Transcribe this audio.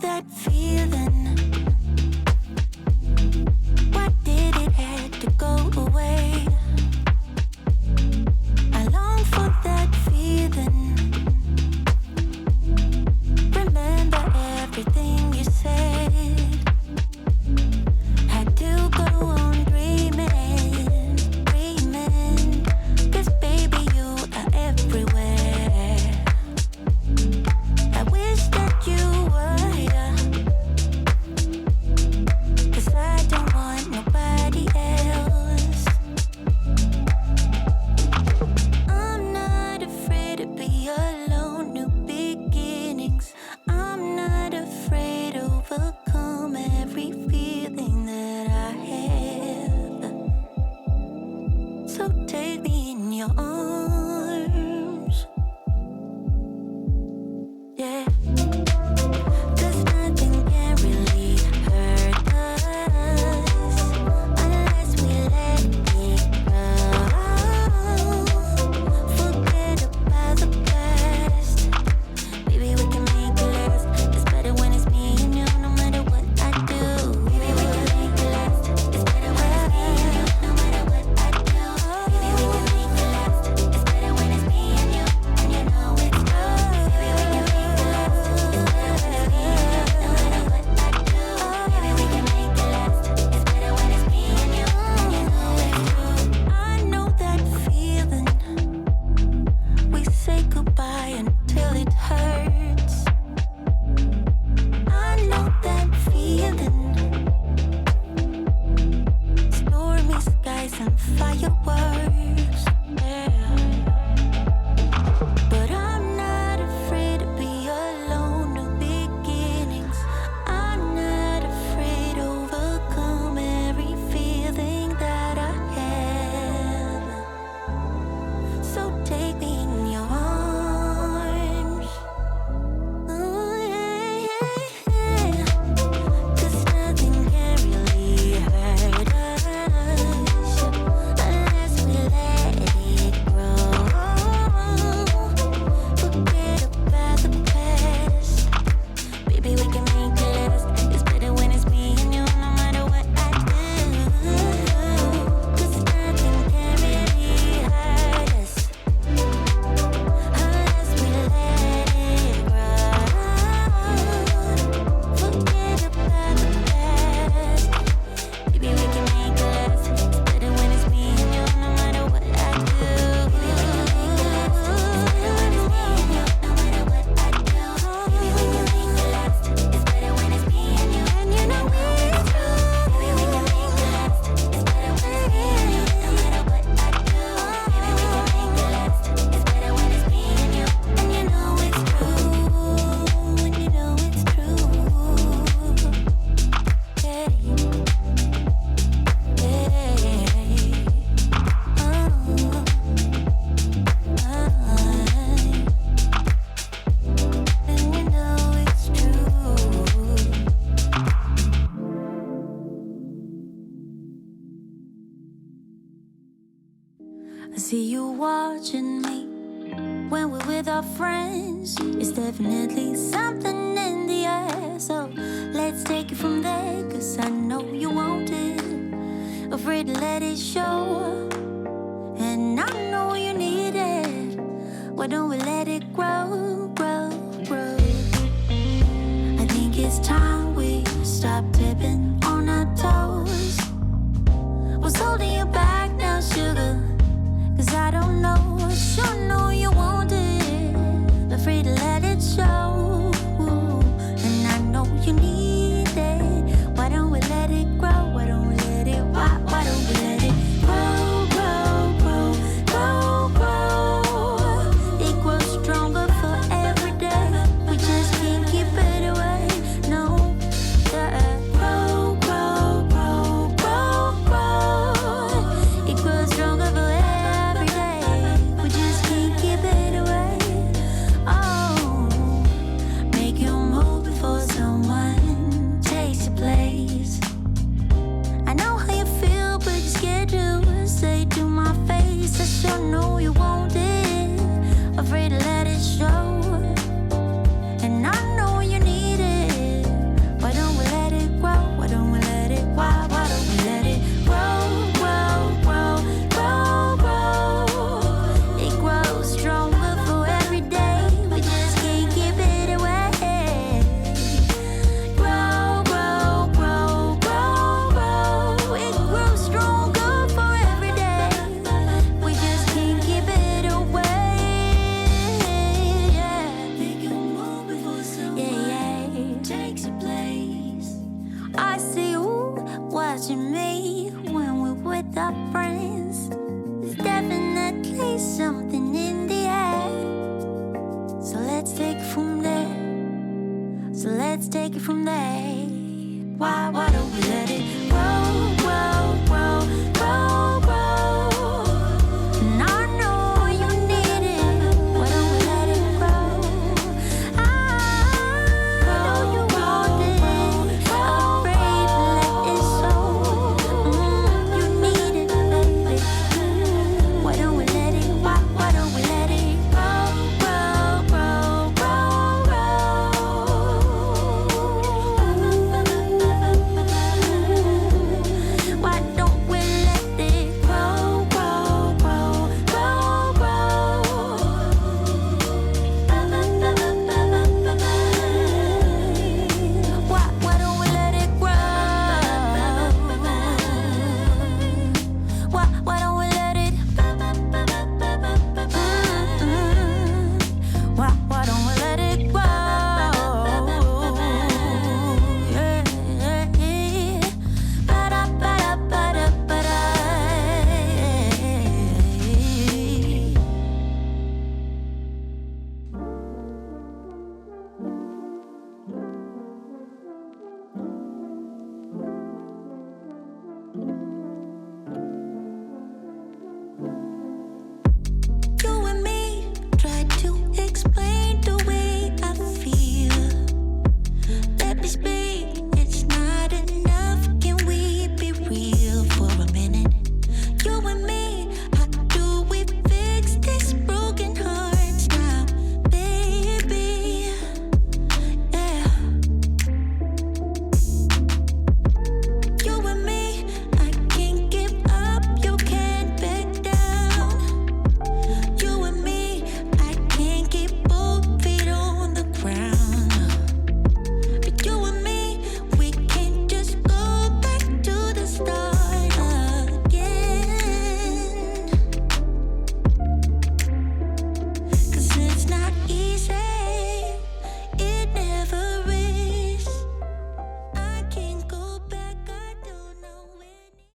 that feeling. Why did it have to go away? I long for that feeling. Remember everything you said. Had to go on dreaming, dreaming. 'Cause baby you are everywhere. I wish that you were here. 'Cause I don't want nobody else. I'm not afraid to be alone, new beginnings. I'm not afraid to overcome every feeling that I have. So take me in your arms. Yeah. 'Cause nothing can really hurt us unless we let it go. Forget about the past. Baby, we can make it last. It's better when it's me and you, no matter what I do. Baby, we can make it last. It's better when it's me and you, no matter what I do. Baby, we can make it last. It's better when it's me and you know it's true. Baby, we can make it last. It's better when it's me and you, no matter what I do. Baby, we can make it last. It's better when it's me and you know it's true. I know that feeling. We say goodbye until it hurts. I know that feeling. Stormy skies and fireworks. Yeah. But I'm not afraid to be alone, new beginnings. I'm not afraid to overcome every feeling that I have. So take me in your arms. Oh, yeah, yeah. 'Cause nothing can really hurt us unless we let it grow. Forget about the past. Baby, we can make it last. It's better when it's me and you, no matter what I do. 'Cause nothing can really hurt us unless we let it grow. Forget about the past. Baby, we can make it last. It's better when it's me and you, no matter what I do. Baby, we can make it last. It's better when it's me and you, no matter what I do. Baby, we can make it last. It's better when it's me and you know it's true. Baby, we can make it last. It's better when it's me and you, no matter what I do. Baby, we can make it last. It's better when it's me and you know it's true. And you know it's true. Yeah. I see you watching me when we're with our friends. It's definitely something in the air. So let's take it from there, 'cause I know you want it. Afraid to let it show. And I know you need it. Why don't we let it grow, grow, grow? I think it's time we stop tipping on our toes. What's holding you back now, sugar? 'Cause I don't know, sure know